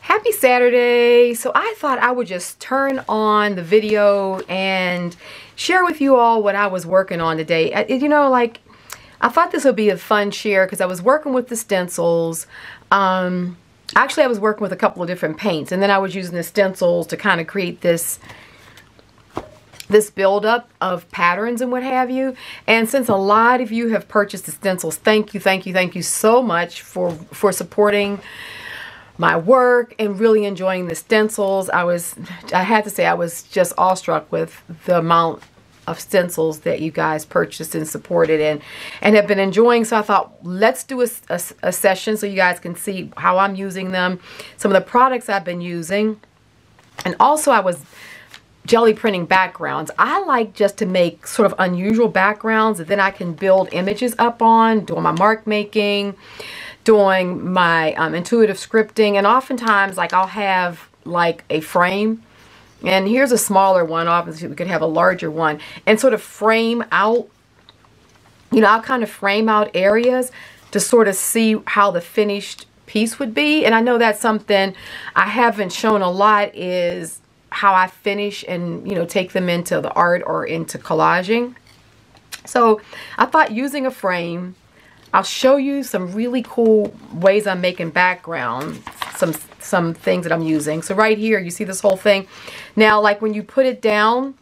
Happy Saturday. So I thought I would just turn on the video and share with you all what I was working on today. You know, like, I thought this would be a fun share because I was working with the stencils. Actually, I was working with a couple of different paints, and then I was using the stencils to kind of create this buildup of patterns and what have you. And since a lot of you have purchased the stencils, thank you so much for supporting my work and really enjoying the stencils. I had to say I was just awestruck with the amount of stencils that you guys purchased and supported and have been enjoying. So I thought, let's do a session so you guys can see how I'm using them, some of the products I've been using. And also I was jelly printing backgrounds. I like just to make sort of unusual backgrounds that then I can build images up on, doing my mark making, doing my intuitive scripting. And oftentimes, like, I'll have like a frame, and here's a smaller one. Obviously we could have a larger one, and sort of frame out, you know, I'll kind of frame out areas to sort of see how the finished piece would be. And I know that's something I haven't shown a lot, is how I finish and, you know, take them into the art or into collaging. So I thought, using a frame, I'll show you some really cool ways I'm making background, some things that I'm using. So right here, you see this whole thing. Now, like, when you put it down,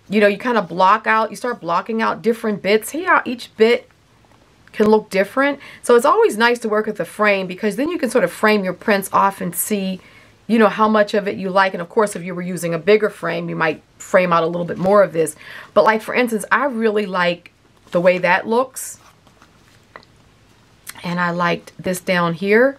you know, you kind of block out, you start blocking out different bits. See how each bit can look different? So it's always nice to work with the frame, because then you can sort of frame your prints off and see, you know, how much of it you like. And of course, if you were using a bigger frame, you might frame out a little bit more of this. But like, for instance, I really like the way that looks. And I liked this down here.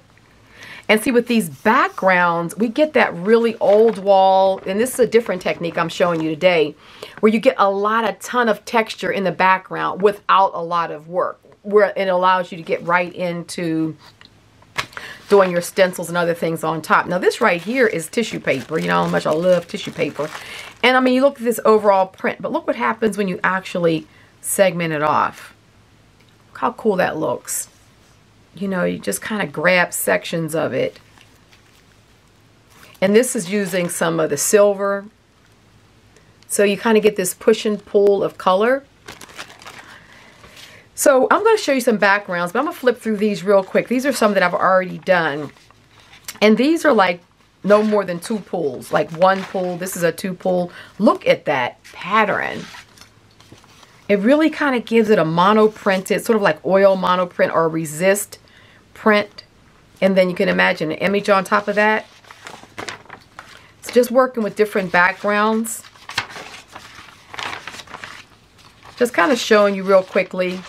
And see, with these backgrounds, we get that really old wall. And this is a different technique I'm showing you today, where you get a ton of texture in the background without a lot of work, where it allows you to get right into doing your stencils and other things on top. Now, this right here is tissue paper. You know how much I love tissue paper. And I mean, you look at this overall print, but look what happens when you actually segment it off. Look how cool that looks. You know, you just kind of grab sections of it. And this is using some of the silver. So you kind of get this push and pull of color. So I'm going to show you some backgrounds, but I'm going to flip through these real quick. These are some that I've already done. And these are like no more than 2 pulls, like 1 pull. This is a 2 pull. Look at that pattern. It really kind of gives it a monoprinted, sort of like oil monoprint or resist print. And then you can imagine an image on top of that. So just working with different backgrounds. Just kind of showing you real quickly.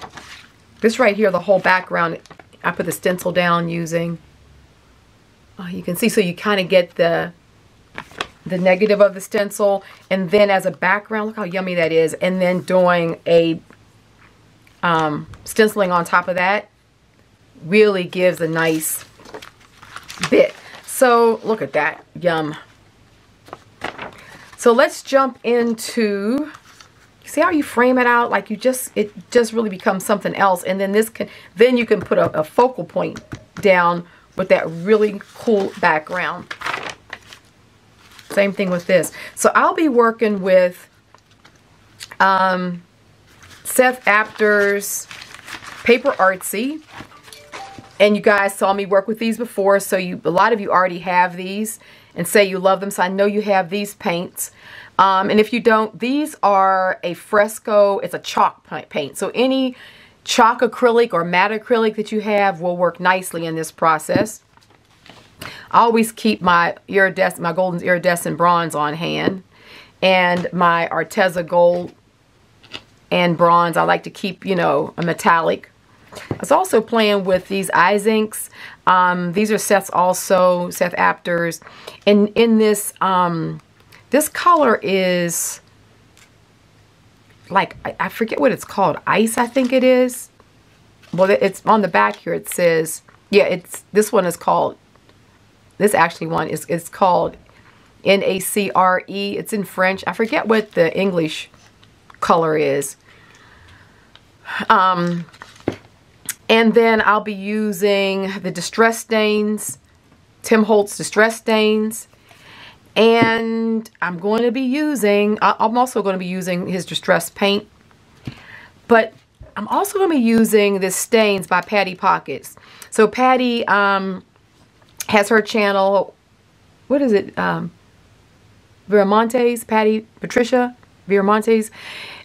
This right here, the whole background, I put the stencil down using. You can see, so you kind of get the negative of the stencil, and then as a background, look how yummy that is. And then doing a stenciling on top of that really gives a nice bit. So look at that, yum. So let's jump into, see how you frame it out? Like, it just really becomes something else. And then then you can put a focal point down with that really cool background. Same thing with this. So I'll be working with Seth Apter's Paper Artsy. And you guys saw me work with these before, so a lot of you already have these and say you love them. So I know you have these paints. And if you don't, these are a fresco. It's a chalk paint. So any chalk acrylic or matte acrylic that you have will work nicely in this process. I always keep my golden iridescent bronze on hand, and my Arteza gold and bronze. I like to keep, you know, a metallic. I was also playing with these eyes inks. These are Seth Apter's. And in this, this color is like, I forget what it's called. Ice, I think it is. Well, it's on the back here. It says, yeah, this one is called, this actually one is called Nacre. It's in French. I forget what the English color is. And then I'll be using the Distress Stains Tim Holtz Distress Stains. And I'm going to be using, I'm also going to be using his Distress Paint. But I'm also going to be using this Stains by Patti Pockets. So Patti has her channel, what is it? Viramontes, Patricia Viramontes.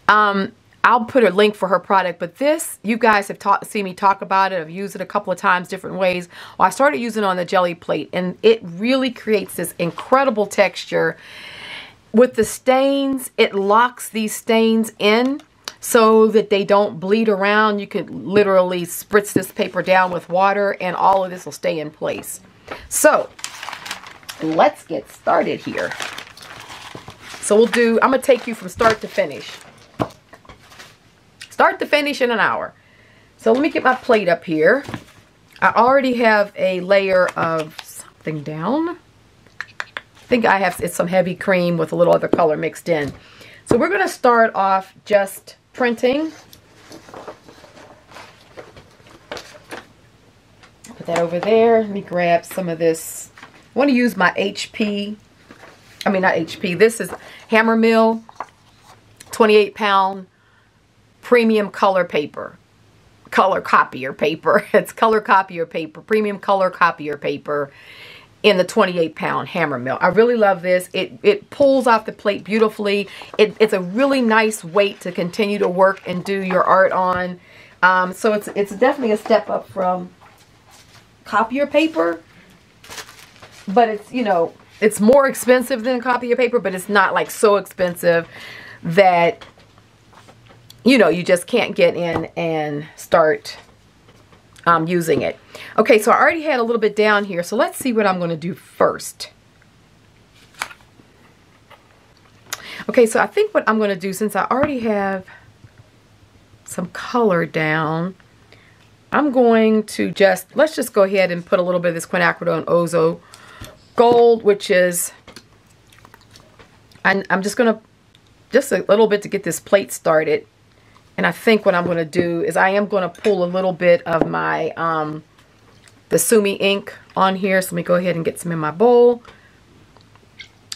I'll put a link for her product, but this, you guys have seen me talk about it. I've used it a couple of times, different ways. Well, I started using it on the jelly plate, and it really creates this incredible texture. With the stains, it locks these stains in so that they don't bleed around. You could literally spritz this paper down with water, and all of this will stay in place. So, let's get started here. So I'm going to take you from start to finish. Start to finish in an hour. So let me get my plate up here. I already have a layer of something down. I think I have, it's some heavy cream with a little other color mixed in. So we're going to start off just printing. Put that over there. Let me grab some of this. I want to use my HP. I mean, not HP. This is Hammer Mill 28-pound premium color paper. Color copier paper. It's color copier paper. Premium color copier paper in the 28-pound Hammer Mill. I really love this. It pulls off the plate beautifully. It's a really nice weight to continue to work and do your art on. So it's definitely a step up from copier paper. But it's, you know, it's more expensive than copier paper, but it's not like so expensive that, you know, you just can't get in and start using it. Okay, so I already had a little bit down here, so let's see what I'm going to do first. Okay, so I think what I'm going to do, since I already have some color down, I'm going to let's just go ahead and put a little bit of this quinacridone Ozo Gold, which is, I'm just going to, just a little bit to get this plate started. And I think what I'm going to do is I am going to pull a little bit of my, the Sumi ink on here. So let me go ahead and get some in my bowl.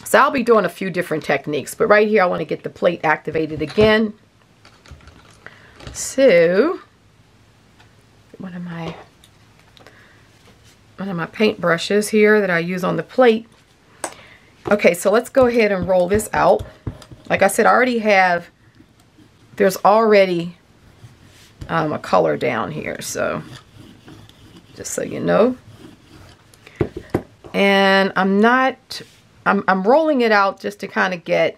So I'll be doing a few different techniques, but right here I want to get the plate activated again. So, one of my paint brushes here that I use on the plate. Okay, so let's go ahead and roll this out. Like I said, I already have, there's already a color down here, so just so you know. And I'm rolling it out just to kind of get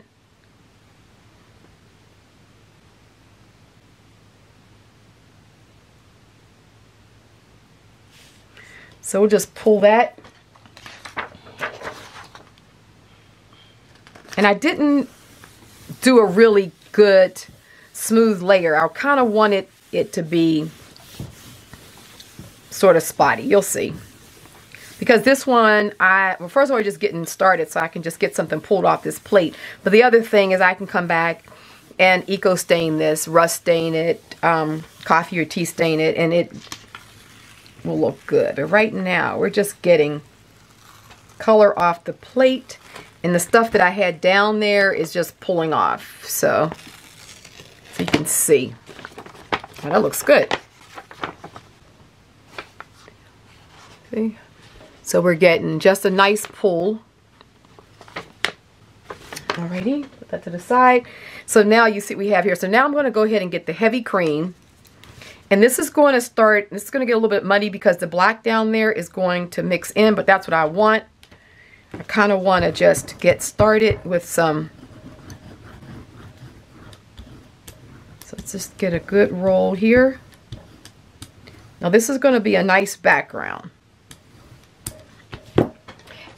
so we'll just pull that. And I didn't do a really good smooth layer. I kind of wanted it to be sort of spotty. You'll see. Because this one, well, first of all, we're just getting started, so I can just get something pulled off this plate. But the other thing is I can come back and eco stain this, rust stain it, coffee or tea stain it, and it will look good. But right now, we're just getting color off the plate, and the stuff that I had down there is just pulling off. So you can see. Well, that looks good. See? So we're getting just a nice pull. Alrighty, put that to the side. So now you see what we have here. So now I'm going to go ahead and get the heavy cream. And this is going to start, this is going to get a little bit muddy because the black down there is going to mix in, but that's what I want. I kind of want to just get started with some. So let's just get a good roll here. Now this is going to be a nice background.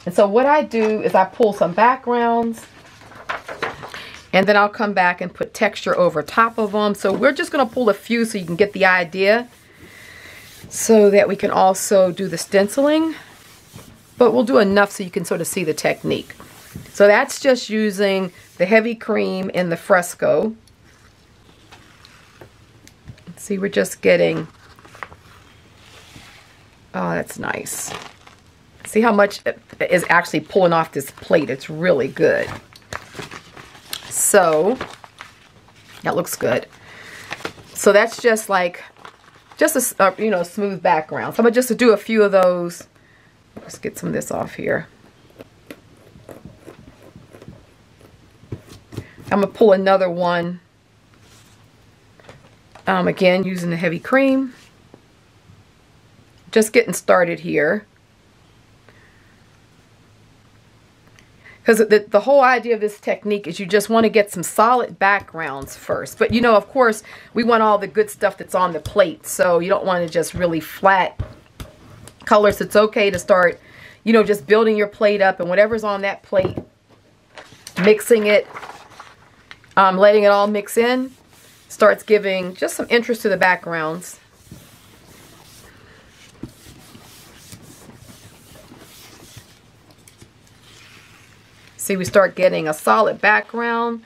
And so what I do is I pull some backgrounds and then I'll come back and put texture over top of them. So we're just going to pull a few so you can get the idea, so that we can also do the stenciling. But we'll do enough so you can sort of see the technique. So that's just using the heavy cream in the fresco. See, we're just getting, oh, that's nice. See how much is actually pulling off this plate. It's really good. So that looks good. So that's just like, just a you know, smooth background. So I'm gonna just do a few of those. Let's get some of this off here. I'm gonna pull another one. Again, using the heavy cream. Just getting started here. Because the whole idea of this technique is you just want to get some solid backgrounds first. But you know, of course, we want all the good stuff that's on the plate. So you don't want to just really flat colors. It's okay to start, you know, just building your plate up and whatever's on that plate, mixing it, letting it all mix in, starts giving just some interest to the backgrounds. See, we start getting a solid background,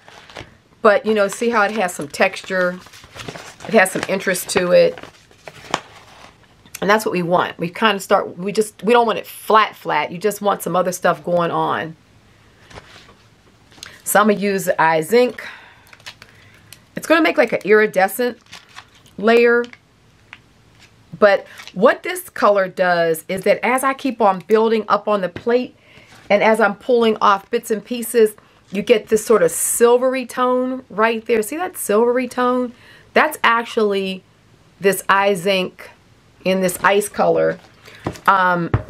but you know, see how it has some texture, it has some interest to it, and that's what we want. We kind of start, we don't want it flat, you just want some other stuff going on. So I'm gonna use the eye zinc. It's gonna make like an iridescent layer, but what this color does is that as I keep on building up on the plate, and as I'm pulling off bits and pieces, you get this sort of silvery tone right there. See that silvery tone? That's actually this eye zinc in this ice color,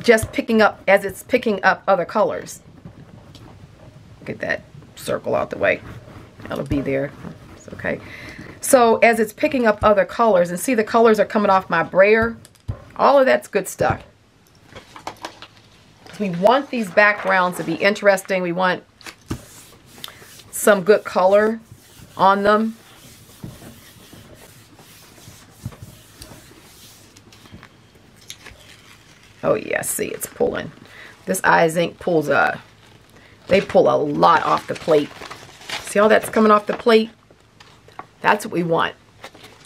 just picking up, as it's picking up other colors. Get that circle out the way. That'll be there. It's okay. So as it's picking up other colors, and see the colors are coming off my brayer, all of that's good stuff. We want these backgrounds to be interesting. We want some good color on them. Oh yeah, see, it's pulling. This eye zinc pulls they pull a lot off the plate. See how that's coming off the plate? That's what we want.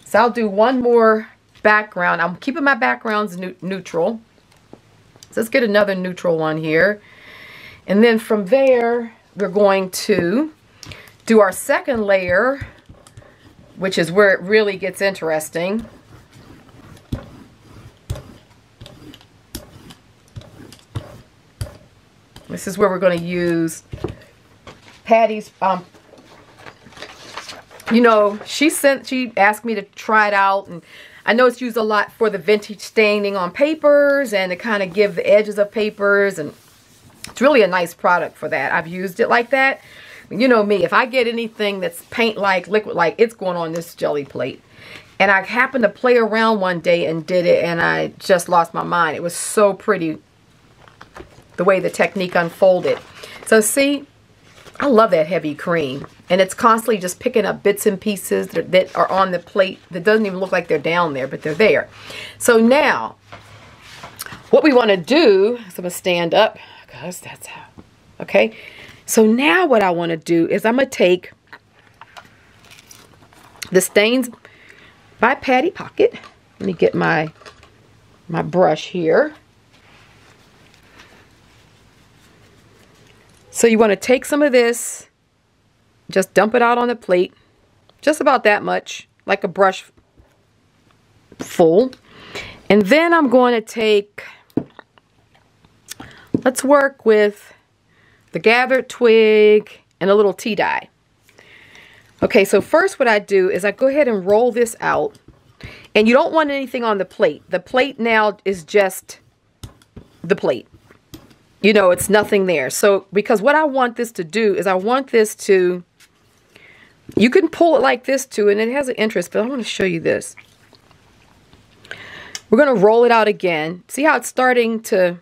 So I'll do one more background. I'm keeping my backgrounds neutral. So let's get another neutral one here. And then from there, we're going to do our second layer, which is where it really gets interesting. This is where we're going to use Patty's, you know, she asked me to try it out, and I know it's used a lot for the vintage staining on papers and to kind of give the edges of papers, and it's really a nice product for that. I've used it like that. You know me, if I get anything that's paint-like, liquid-like, it's going on this jelly plate. And I happened to play around one day and did it, and I just lost my mind. It was so pretty the way the technique unfolded. So see, I love that heavy cream. And it's constantly just picking up bits and pieces that are on the plate that doesn't even look like they're down there, but they're there. So now, what we want to do, so I'm going to stand up, because that's how, okay? So now what I want to do is I'm going to take the Stains by Patti Pocket. Let me get my brush here. So you want to take some of this, just dump it out on the plate, just about that much, like a brush full. And then I'm going to take, let's work with the gathered twig and a little tea dye. Okay, so first what I do is I go ahead and roll this out. And you don't want anything on the plate. The plate now is just the plate. You know, it's nothing there. So, because what I want this to do is I want this to, you can pull it like this too, and it has an interest, but I want to show you this. We're going to roll it out again. See how it's starting to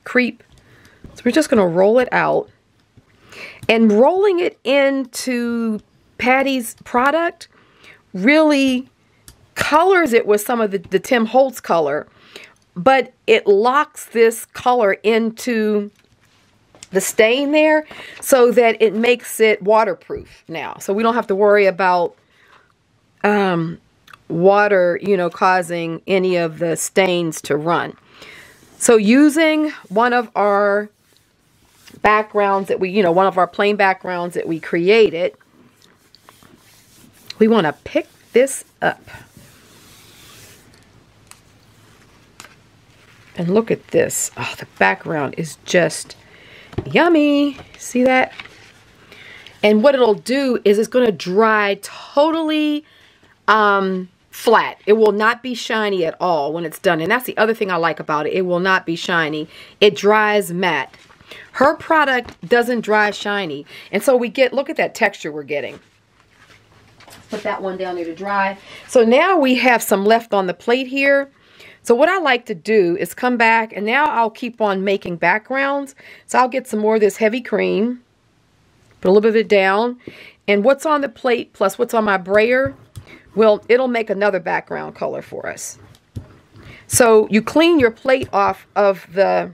creep? So we're just going to roll it out. And rolling it into Patty's product really colors it with some of the Tim Holtz color. But it locks this color into the stain there so that it makes it waterproof now. So we don't have to worry about water, you know, causing any of the stains to run. So using one of our backgrounds that we, one of our plain backgrounds that we created, we want to pick this up. And look at this. Oh, the background is just yummy. See that? And what it'll do is it's going to dry totally flat. It will not be shiny at all when it's done. And that's the other thing I like about it. It will not be shiny. It dries matte. Her product doesn't dry shiny. And so we get, look at that texture we're getting. Put that one down there to dry. So now we have some left on the plate here. So what I like to do is come back, and now I'll keep on making backgrounds. So I'll get some more of this heavy cream, put a little bit of it down, and what's on the plate plus what's on my brayer, well, it'll make another background color for us. So you clean your plate off of the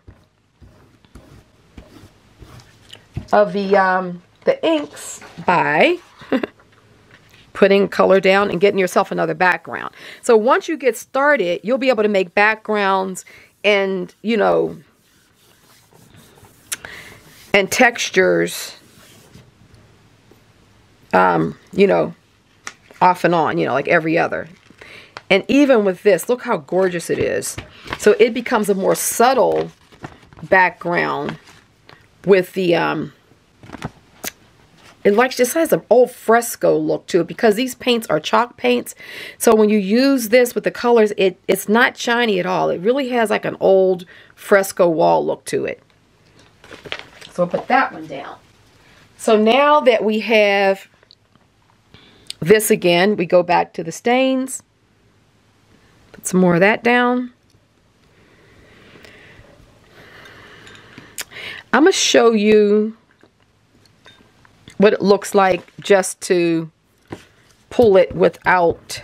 inks by putting color down and getting yourself another background. So once you get started, you'll be able to make backgrounds and, and textures, off and on, like every other. And even with this, look how gorgeous it is. So it becomes a more subtle background with the, it just has an old fresco look to it because these paints are chalk paints. So when you use this with the colors, it's not shiny at all. It really has like an old fresco wall look to it. So I'll put that one down. So now that we have this again, we go back to the stains. Put some more of that down. I'm going to show you what it looks like just to pull it without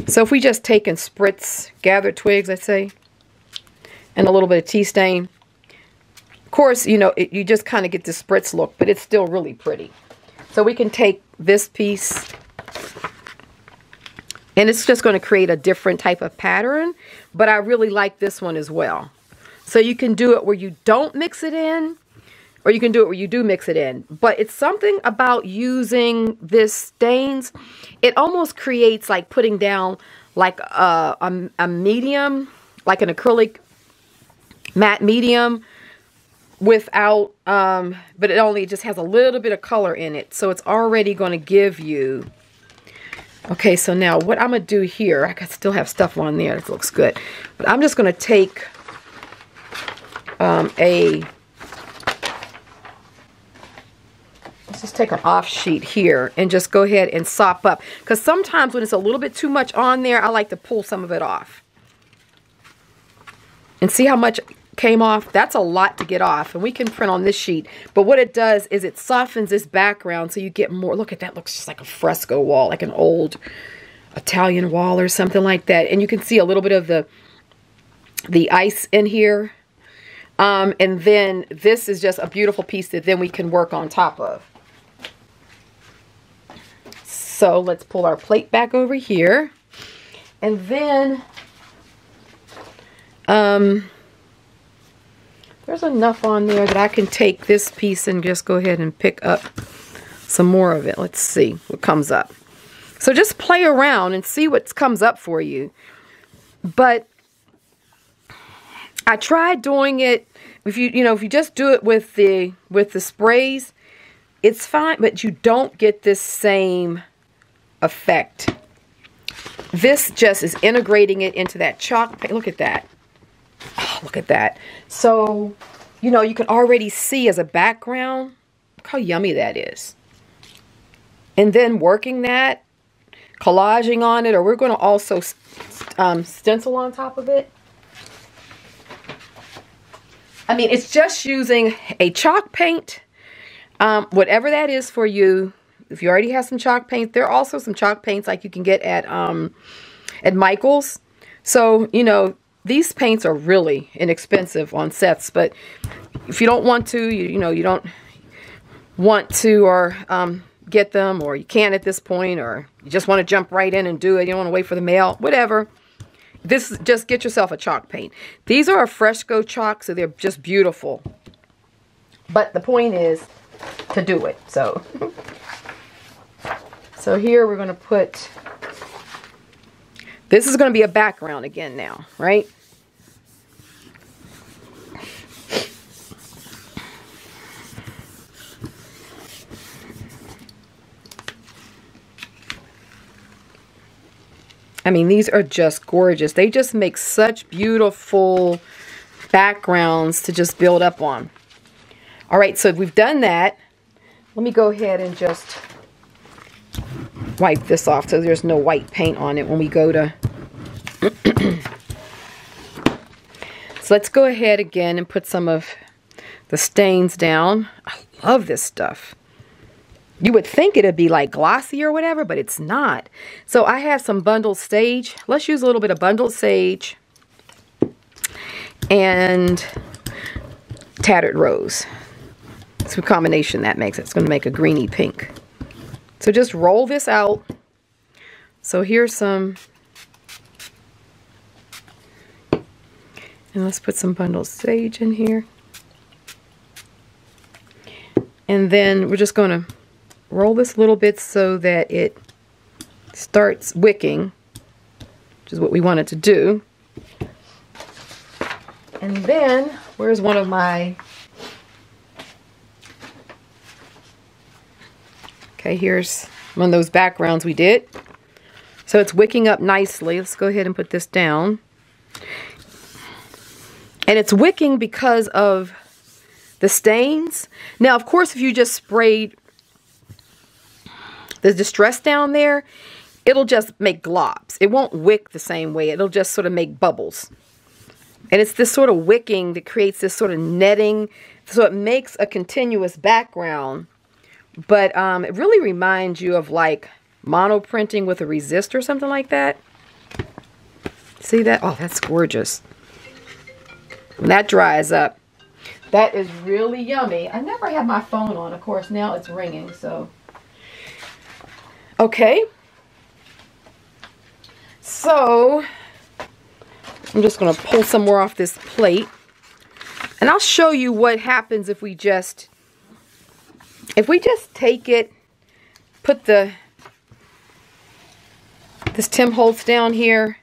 so if we just take and spritz gathered twigs, let's say, and a little bit of tea stain, of course, you just kind of get the spritz look, but it's still really pretty. So we can take this piece, and it's just going to create a different type of pattern, but I really like this one as well. So you can do it where you don't mix it in, or you can do it where you do mix it in. But it's something about using this stains. It almost creates like putting down like a medium, like an acrylic matte medium without, but it only just has a little bit of color in it. So it's already going to give you. Okay, so now what I'm going to do here, I still have stuff on there that looks good. But I'm just going to take let's just take an off sheet here and just go ahead and sop up. Because sometimes when it's a little bit too much on there, I like to pull some of it off. And see how much came off? That's a lot to get off, and we can print on this sheet. But what it does is it softens this background so you get more. Look at that, looks just like a fresco wall, like an old Italian wall or something like that. And you can see a little bit of the ice in here. And then this is just a beautiful piece that then we can work on top of. So let's pull our plate back over here. And then there's enough on there that I can take this piece and just go ahead and pick up some more of it. Let's see what comes up. So just play around and see what comes up for you. But I tried doing it, if you just do it with the sprays, it's fine, but you don't get this same effect. This just is integrating it into that chalk paint. Look at that. Oh, look at that. So, you can already see as a background, look how yummy that is. And then working that, collaging on it, or we're going to also stencil on top of it. I mean, it's just using a chalk paint, whatever that is for you. If you already have some chalk paint, there are also some chalk paints like you can get at Michael's. So, these paints are really inexpensive on sets, but if you don't want to, you don't want to, or get them, or you can't at this point, or you just want to jump right in and do it. You don't want to wait for the mail, whatever. This, just get yourself a chalk paint. These are a fresco chalk, so they're just beautiful. But the point is to do it. So, so here we're going to put, this is going to be a background again now, right? I mean, these are just gorgeous. They just make such beautiful backgrounds to just build up on. All right, so we've done that. Let me go ahead and just wipe this off so there's no white paint on it when we go to... So let's go ahead again and put some of the stains down. I love this stuff. You would think it'd be like glossy or whatever, but it's not. So I have some bundled sage. Let's use a little bit of bundled sage and Tattered Rose. It's a combination that makes it. It's going to make a greeny pink. So just roll this out. So here's some. And let's put some bundled sage in here. And then we're just going to roll this a little bit so that it starts wicking, which is what we wanted to do. And then, where's one of my... Okay, here's one of those backgrounds we did. So it's wicking up nicely. Let's go ahead and put this down. And it's wicking because of the stains. Now, of course, if you just sprayed the distress down there, it'll just make globs. It won't wick the same way. It'll just sort of make bubbles. And it's this sort of wicking that creates this sort of netting. So it makes a continuous background. But it really reminds you of like mono printing with a resist or something like that. See that? Oh, that's gorgeous. When that dries up, that is really yummy. I never have my phone on. Of course, now it's ringing, so... Okay, so I'm just going to pull some more off this plate, and I'll show you what happens if we just take it, put this Tim Holtz down here.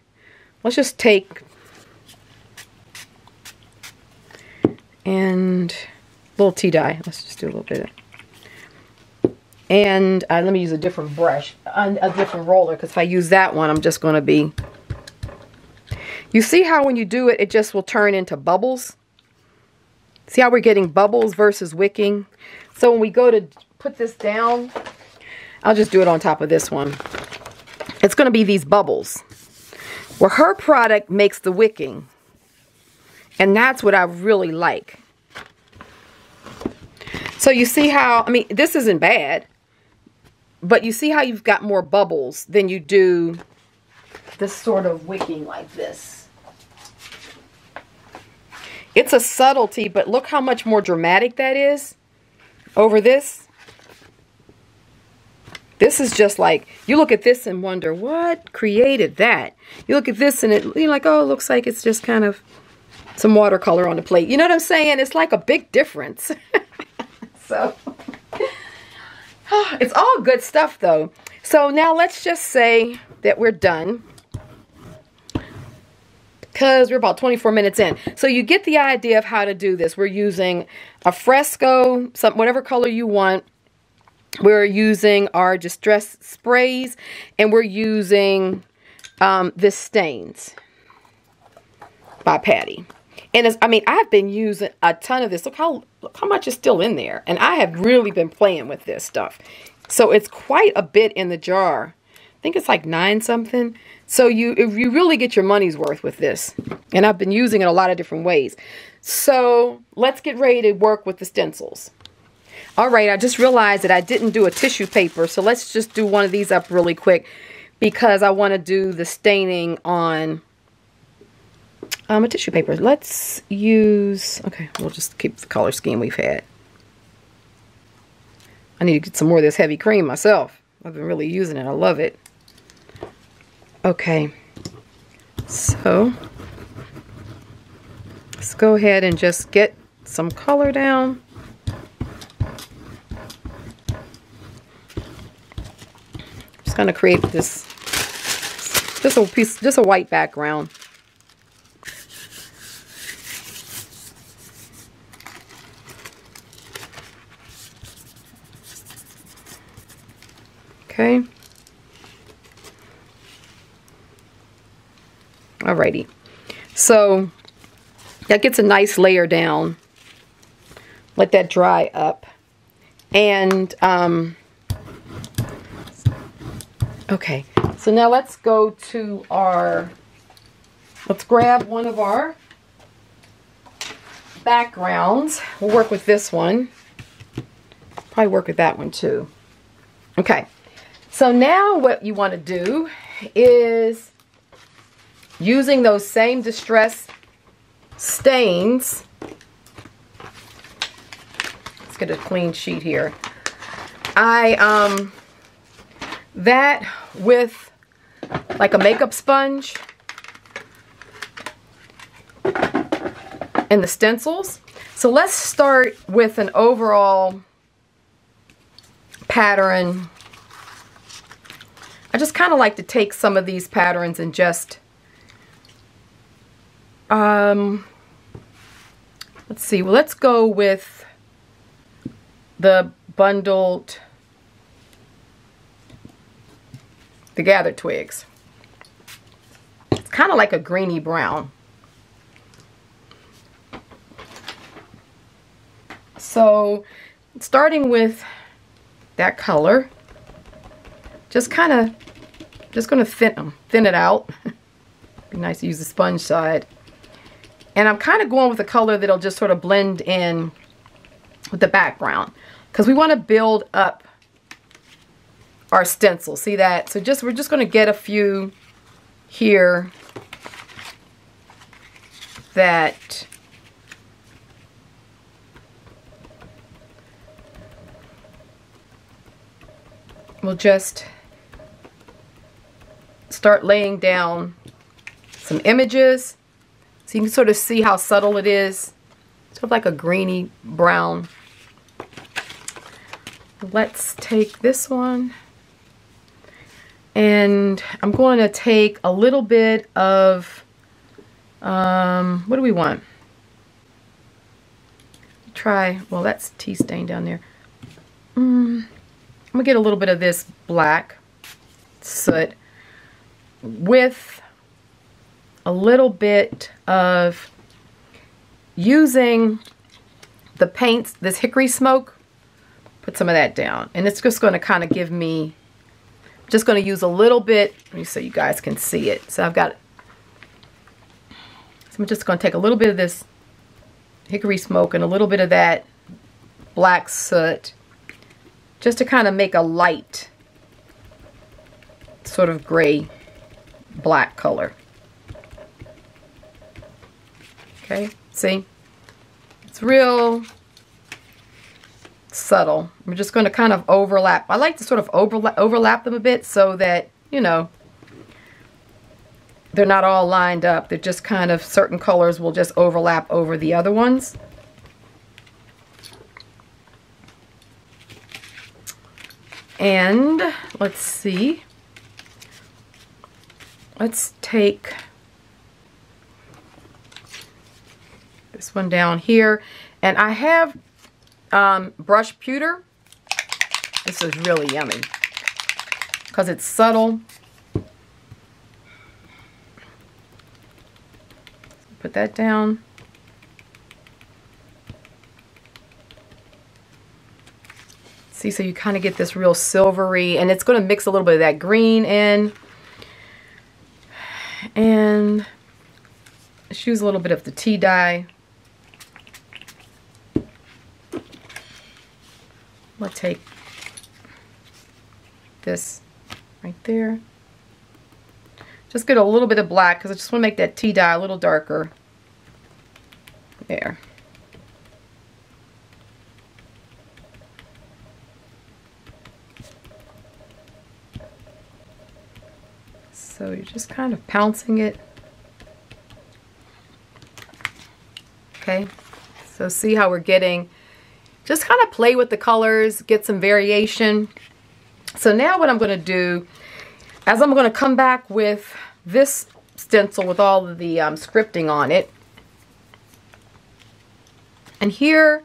Let's just take and a little tea dye. Let's just do a little bit of it. And let me use a different brush, a different roller, because if I use that one, I'm just going to be... You see how when you do it, it just will turn into bubbles? See how we're getting bubbles versus wicking? So when we go to put this down, I'll just do it on top of this one. It's going to be these bubbles. Well, her product makes the wicking. And that's what I really like. So you see how, I mean, this isn't bad. But you see how you've got more bubbles than you do this sort of wicking like this. It's a subtlety, but look how much more dramatic that is over this. This is just like, you look at this and wonder, what created that? You look at this and you're like, oh, it looks like it's just kind of some watercolor on the plate. You know what I'm saying? It's like a big difference. So... It's all good stuff, though. So now let's just say that we're done, because we're about 24 minutes in. So you get the idea of how to do this. We're using a fresco, whatever color you want. We're using our distress sprays, and we're using this Stains by Patti. And I mean, I've been using a ton of this. Look how much is still in there. And I have really been playing with this stuff. So it's quite a bit in the jar. I think it's like 9 something. So you really get your money's worth with this. And I've been using it a lot of different ways. So let's get ready to work with the stencils. All right, I just realized that I didn't do a tissue paper. So let's just do one of these up really quick, because I want to do the staining on... a tissue paper. Let's use, okay, we'll just keep the color scheme we've had. I need to get some more of this heavy cream myself. I've been really using it. I love it. Okay. So let's go ahead and just get some color down. Just going to create this, just a white background. Okay. Alrighty. So that gets a nice layer down. Let that dry up. And okay. So now let's go to let's grab one of our backgrounds. We'll work with this one. Probably work with that one too. Okay. So now what you want to do is, using those same distress stains, let's get a clean sheet here. That with like a makeup sponge and the stencils. So let's start with an overall pattern. I just kind of like to take some of these patterns and just, let's see, well, let's go with the gathered twigs. It's kind of like a greeny brown. So starting with that color, just going to thin it out. Be nice to use the sponge side. And I'm kind of going with a color that'll just sort of blend in with the background, because we want to build up our stencil. See that? So we're just going to get a few here that will just start laying down some images, so you can sort of see how subtle it is. Sort of like a greeny brown. Let's take this one, and I'm going to take a little bit of, what do we want? Try, well, that's tea stain down there. I'm going to get a little bit of this black soot with a little bit of using the paints, this hickory smoke. Put some of that down, and it's just going to kind of give me, just going to use a little bit so you guys can see it. So I've got, so I'm just going to take a little bit of this hickory smoke and a little bit of that black soot, just to kind of make a light sort of gray black color. Okay, see, it's real subtle. I'm just going to kind of overlap. I like to sort of overlap them a bit so that, you know, they're not all lined up. They're just kind of, certain colors will just overlap over the other ones. And let's see. Let's take this one down here, and I have brush pewter. This is really yummy because it's subtle. Put that down. See, so you kind of get this real silvery, and it's going to mix a little bit of that green in. And let's use a little bit of the tea dye. I'll take this right there. Just get a little bit of black because I just want to make that tea dye a little darker. There. So you're just kind of pouncing it. Okay, so see how we're getting, just kind of play with the colors, get some variation. So now what I'm going to do is I'm going to come back with this stencil with all of the scripting on it. And here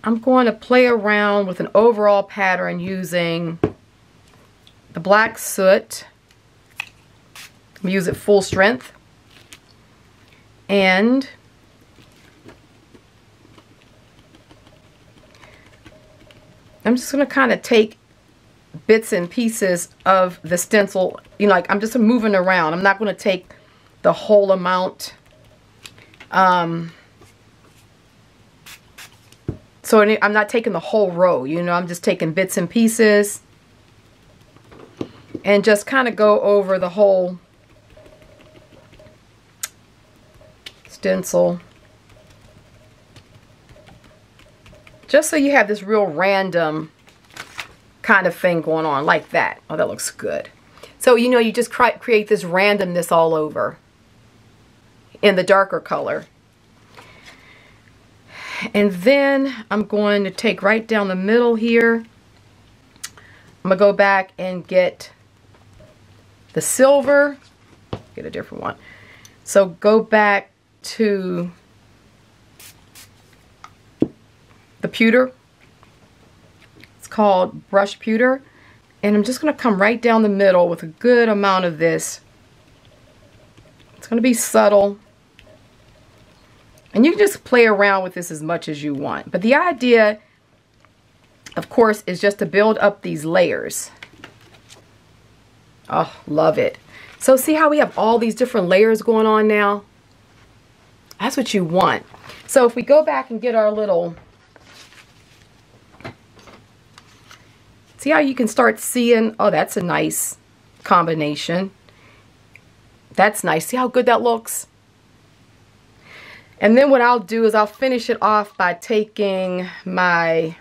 I'm going to play around with an overall pattern using the black soot. I'm going to use it full strength. And I'm just going to kind of take bits and pieces of the stencil, you know, like I'm just moving around. I'm not going to take the whole amount. So I'm not taking the whole row, you know, I'm just taking bits and pieces and just kind of go over the whole stencil. Just so you have this real random kind of thing going on like that. Oh, that looks good. So, you know, you just create this randomness all over in the darker color. And then I'm going to take right down the middle here. I'm going to go back and get the silver. Get a different one. So go back to the pewter. It's called brush pewter. And I'm just going to come right down the middle with a good amount of this. It's going to be subtle. And you can just play around with this as much as you want. But the idea, of course, is just to build up these layers. Oh, love it. So see how we have all these different layers going on now? That's what you want. So if we go back and get our little... See how you can start seeing, oh, that's a nice combination. That's nice. See how good that looks? And then what I'll do is I'll finish it off by taking my,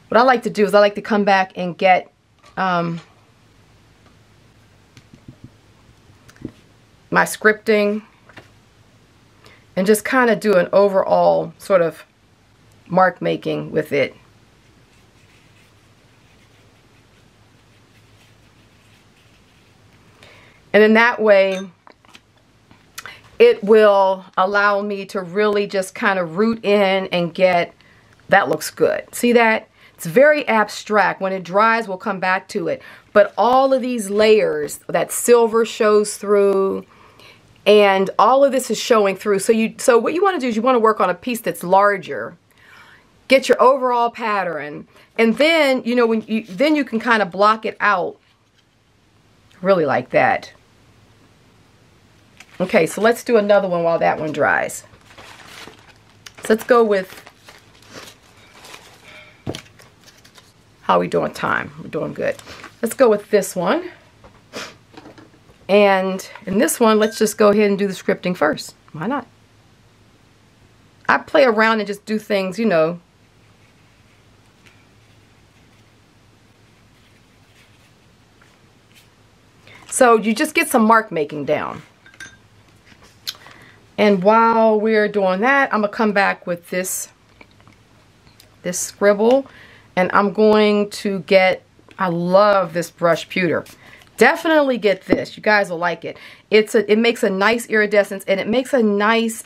what I like to do is I like to come back and get my scripting and just kind of do an overall sort of mark making with it. And in that way, it will allow me to really just kind of root in and get, that looks good. See that? It's very abstract. When it dries, we'll come back to it. But all of these layers, that silver shows through, and all of this is showing through. So what you want to do is you want to work on a piece that's larger. Get your overall pattern. And then, you know, then you can kind of block it out. Really like that. Okay, so let's do another one while that one dries. So let's go with, how are we doing time? We're doing good. Let's go with this one. And in this one, let's just go ahead and do the scripting first. Why not? I play around and just do things, you know. So you just get some mark making down. And while we're doing that, I'm going to come back with this scribble. And I'm going to get, I love this brush pewter. Definitely get this. You guys will like it. It makes a nice iridescence, and it makes a nice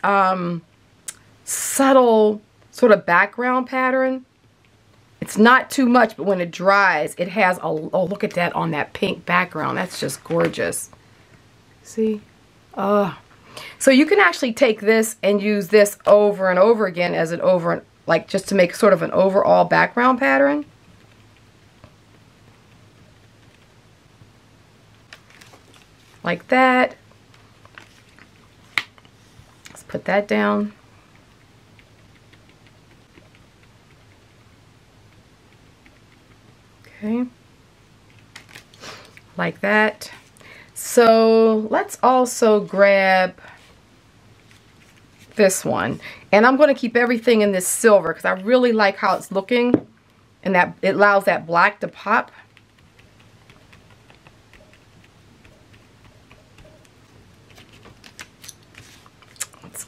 subtle sort of background pattern. It's not too much, but when it dries, it has a, oh, look at that on that pink background. That's just gorgeous. See? So you can actually take this and use this over and over again as an like just to make sort of an overall background pattern. Like that. Let's put that down. Okay. Like that. So let's also grab this one. And I'm going to keep everything in this silver because I really like how it's looking, and that it allows that black to pop.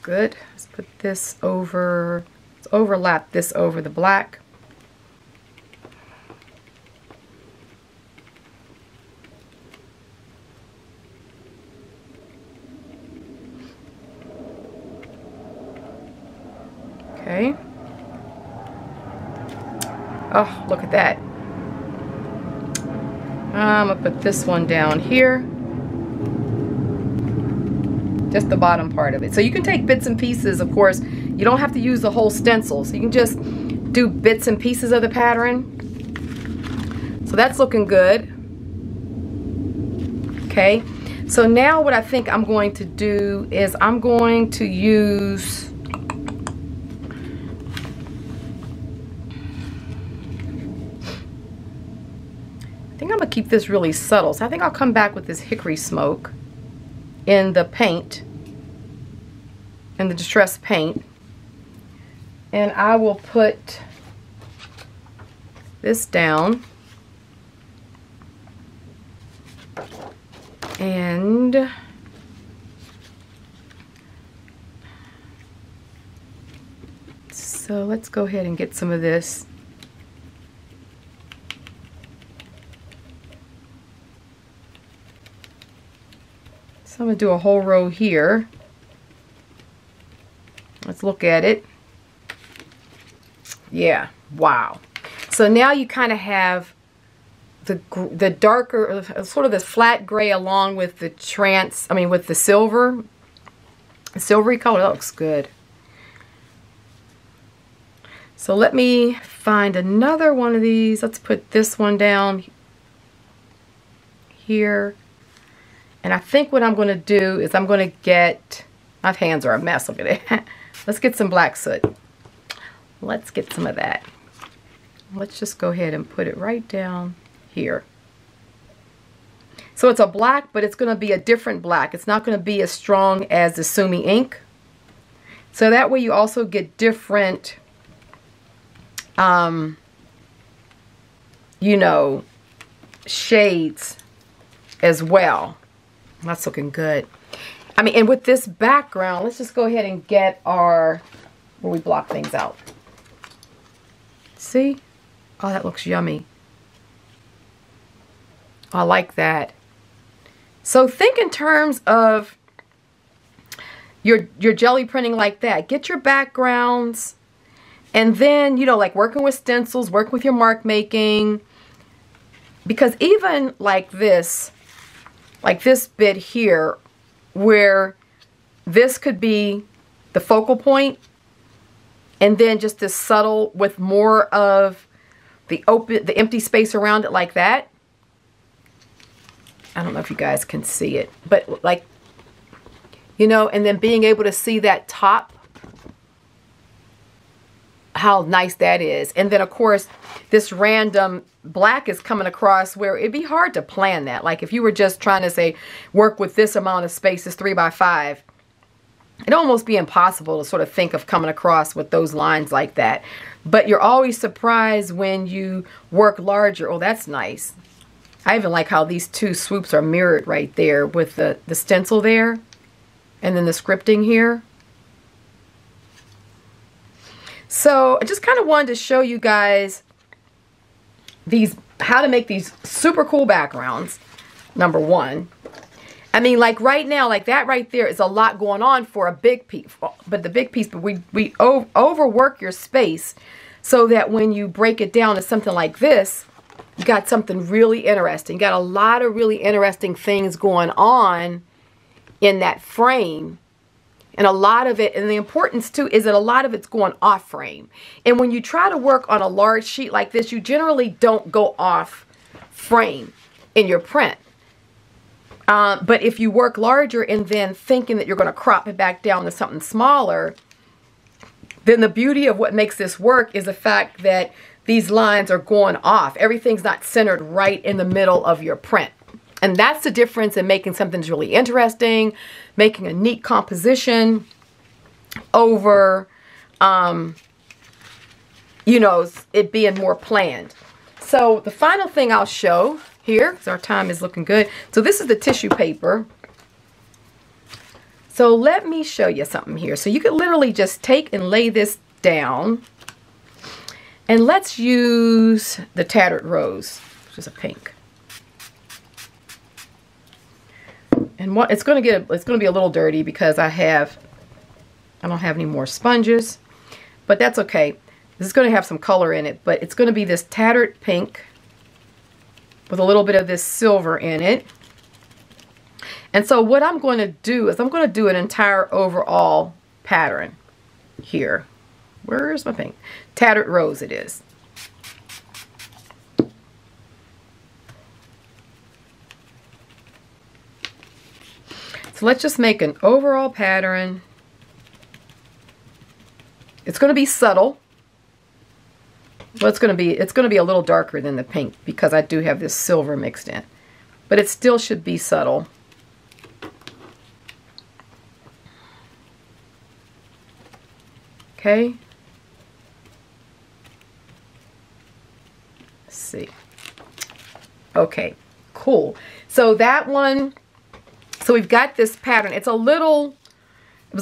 good. Let's put this over, let's overlap this over the black. Okay. Oh, look at that. I'm going to put this one down here. Just the bottom part of it. So you can take bits and pieces, of course. You don't have to use the whole stencil. So you can just do bits and pieces of the pattern. So that's looking good. Okay. So now what I think I'm going to do is I'm going to use... I think I'm going to keep this really subtle. So I think I'll come back with this hickory smoke in the paint, in the distressed paint. And I will put this down. And so let's go ahead and get some of this. So I'm going to do a whole row here. Let's look at it. Yeah, wow. So now you kind of have the darker, sort of this flat gray along with the with the silver. The silvery color. That looks good. So let me find another one of these. Let's put this one down here. And I think what I'm going to do is I'm going to get, my hands are a mess, look at it. Let's get some black soot. Let's get some of that. Let's just go ahead and put it right down here. So it's a black, but it's going to be a different black. It's not going to be as strong as the Sumi ink. So that way you also get different, you know, shades as well. That's looking good. I mean, and with this background, let's just go ahead and get our, where we block things out. See? Oh, that looks yummy. I like that. So think in terms of your jelly printing like that. Get your backgrounds, and then, you know, like working with stencils, work with your mark making. Because even like this bit here, where this could be the focal point, and then just this subtle with more of the empty space around it like that. I don't know if you guys can see it, but like, you know, and then being able to see that top, how nice that is. And then of course this random black is coming across where it'd be hard to plan that. Like if you were just trying to say work with this amount of space, this 3x5, it'd almost be impossible to sort of think of coming across with those lines like that. But you're always surprised when you work larger. Oh, that's nice. I even like how these two swoops are mirrored right there with the stencil there and then the scripting here. So I just kind of wanted to show you guys how to make these super cool backgrounds, number one. I mean, like right now, like that right there is a lot going on for a big piece, but we overwork your space so that when you break it down to something like this, you got something really interesting. You got a lot of really interesting things going on in that frame. And a lot of it, and the importance too, is that a lot of it's going off frame. And when you try to work on a large sheet like this, you generally don't go off frame in your print. But if you work larger and then thinking that you're going to crop it back down to something smaller, then the beauty of what makes this work is the fact that these lines are going off. Everything's not centered right in the middle of your print. And that's the difference in making something that's really interesting, making a neat composition over, you know, it being more planned. So the final thing I'll show here, because our time is looking good. So this is the tissue paper. So So let me show you something here. So you could literally just take and lay this down. And let's use the Tattered Rose, which is a pink. And what it's going to be a little dirty because I don't have any more sponges, but that's okay. This is going to have some color in it, but it's going to be this tattered pink with a little bit of this silver in it. And so what I'm going to do is I'm going to do an entire overall pattern here. Where's my pink? Tattered Rose it is. So let's just make an overall pattern. It's going to be subtle. Well, it's going to be a little darker than the pink because I do have this silver mixed in. But it still should be subtle. Okay. Let's see. Okay, cool. So that one, so we've got this pattern. It was a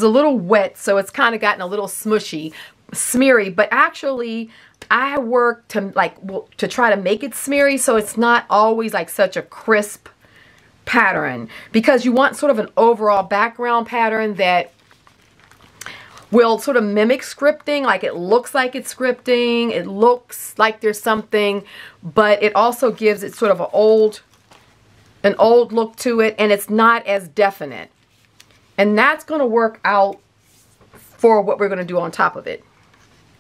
little wet, so it's kind of gotten a little smushy, smeary, but actually I work to try to make it smeary so it's not always like such a crisp pattern, because you want sort of an overall background pattern that will sort of mimic scripting, like it looks like it's scripting, it looks like there's something, but it also gives it sort of an old look to it, and it's not as definite. And that's going to work out for what we're going to do on top of it.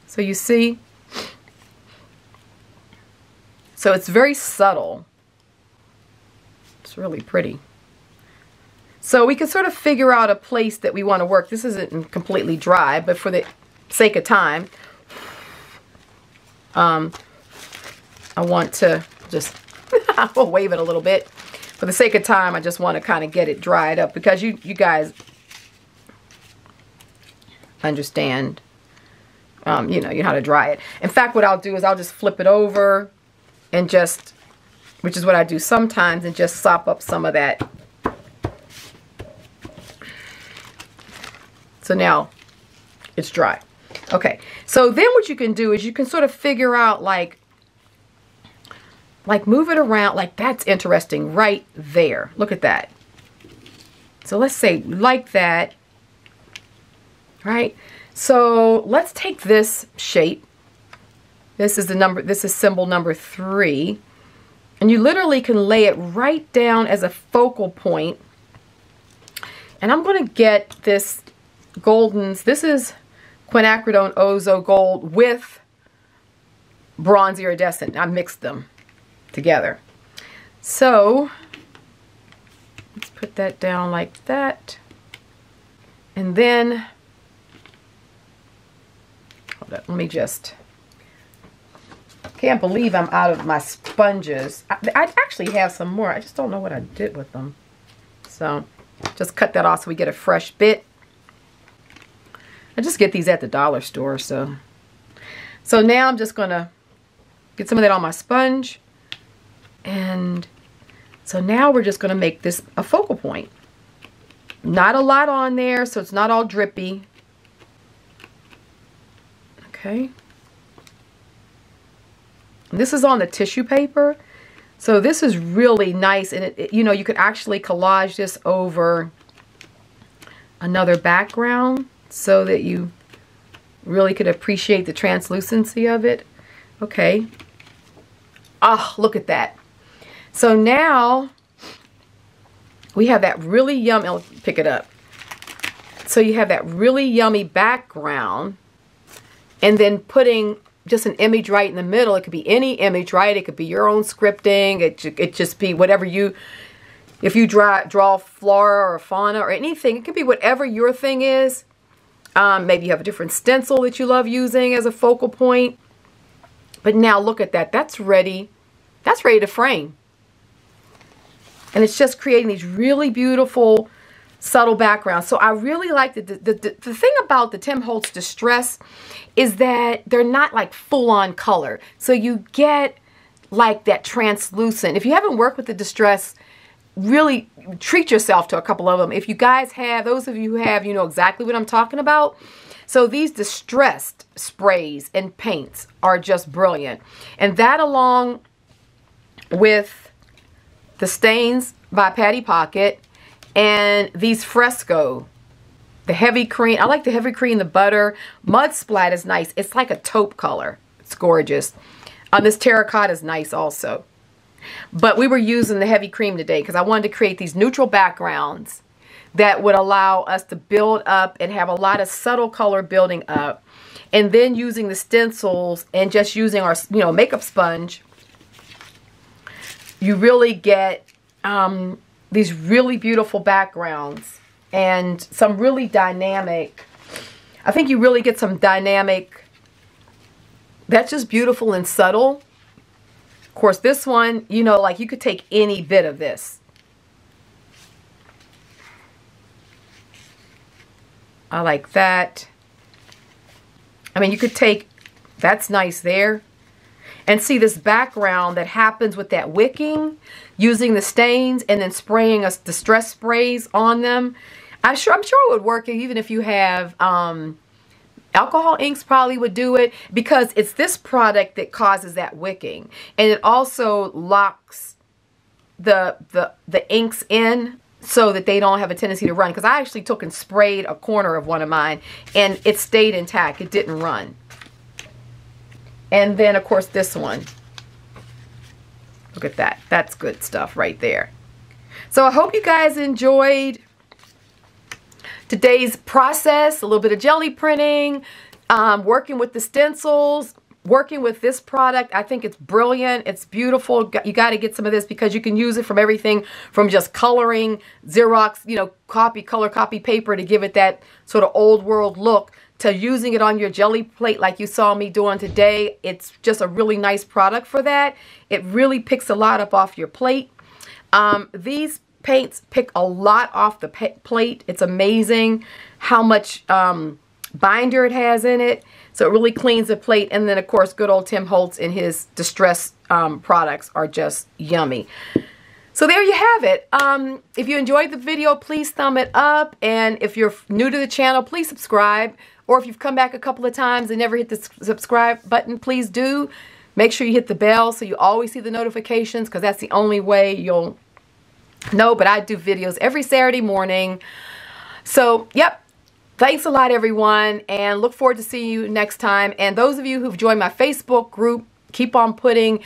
So you see? So it's very subtle. It's really pretty. So we can sort of figure out a place that we want to work. This isn't completely dry, but for the sake of time, I want to just, I'll wave it a little bit. For the sake of time, I just want to kind of get it dried up because you guys understand, you know how to dry it. In fact, what I'll do is I'll just flip it over and just, which is what I do sometimes, and just sop up some of that. So now it's dry. Okay, so then what you can do is you can sort of figure out like move it around, like that's interesting right there. Look at that. So let's say like that, right? So let's take this shape. This is symbol number 3. And you literally can lay it right down as a focal point. And I'm going to get this goldens. This is quinacridone Ozo Gold with bronze iridescent. I mixed them together. So let's put that down like that. And then, hold up, let me just, can't believe I'm out of my sponges. I actually have some more. I just don't know what I did with them. So just cut that off so we get a fresh bit. I just get these at the dollar store. So now I'm just going to get some of that on my sponge. And so now we're just going to make this a focal point. Not a lot on there, so it's not all drippy. Okay. And this is on the tissue paper. So this is really nice. And you know, you could actually collage this over another background so that you really could appreciate the translucency of it. Okay. Oh, look at that. So now we have that really yummy, I'll pick it up. So you have that really yummy background, and then putting just an image right in the middle. It could be any image, right? It could be your own scripting. It just be whatever you, if you draw flora or fauna or anything, it could be whatever your thing is. Maybe you have a different stencil that you love using as a focal point. But now look at that. That's ready. That's ready to frame. And it's just creating these really beautiful, subtle backgrounds. So I really like the thing about the Tim Holtz Distress is that they're not like full-on color. So you get like that translucent. If you haven't worked with the Distress, really treat yourself to a couple of them. If you guys have, those of you who have, you know exactly what I'm talking about. So these distressed sprays and paints are just brilliant. And that, along with the stains by Patty Pocket and these Fresco, the heavy cream. I like the heavy cream, the butter. Mud Splat is nice. It's like a taupe color. It's gorgeous. This Terracotta is nice also. But we were using the heavy cream today because I wanted to create these neutral backgrounds that would allow us to build up and have a lot of subtle color building up. And then using the stencils and just using our, you know, makeup sponge, you really get these really beautiful backgrounds and some really dynamic, I think you really get some dynamic, that's just beautiful and subtle. Of course, this one, you know, like you could take any bit of this. I like that. I mean, you could take, that's nice there. And see this background that happens with that wicking, using the stains and then spraying us distress sprays on them. I'm sure it would work even if you have alcohol inks. Probably would do it because it's this product that causes that wicking, and it also locks the inks in so that they don't have a tendency to run. Because I actually took and sprayed a corner of one of mine and it stayed intact. It didn't run. And then, of course, this one. Look at that. That's good stuff right there. So I hope you guys enjoyed today's process. A little bit of jelly printing, working with the stencils, working with this product. I think it's brilliant. It's beautiful. You got to get some of this because you can use it from everything from just coloring, Xerox, you know, color copy paper to give it that sort of old world look, to using it on your jelly plate like you saw me doing today. It's just a really nice product for that. It really picks a lot up off your plate. These paints pick a lot off the plate. It's amazing how much binder it has in it. So it really cleans the plate. And then, of course, good old Tim Holtz and his distress products are just yummy. So there you have it. If you enjoyed the video, please thumb it up. And if you're new to the channel, please subscribe. Or if you've come back a couple of times and never hit the subscribe button, please do. Make sure you hit the bell so you always see the notifications, because that's the only way you'll know. But I do videos every Saturday morning. So, yep. Thanks a lot, everyone. And look forward to seeing you next time. And those of you who've joined my Facebook group, keep on putting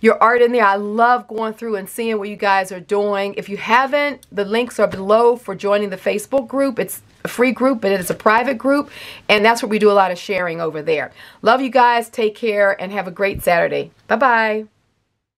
your art in there. I love going through and seeing what you guys are doing. If you haven't, the links are below for joining the Facebook group. It's a free group, but it's a private group, and that's where we do a lot of sharing over there. Love you guys. Take care and have a great Saturday. Bye-bye.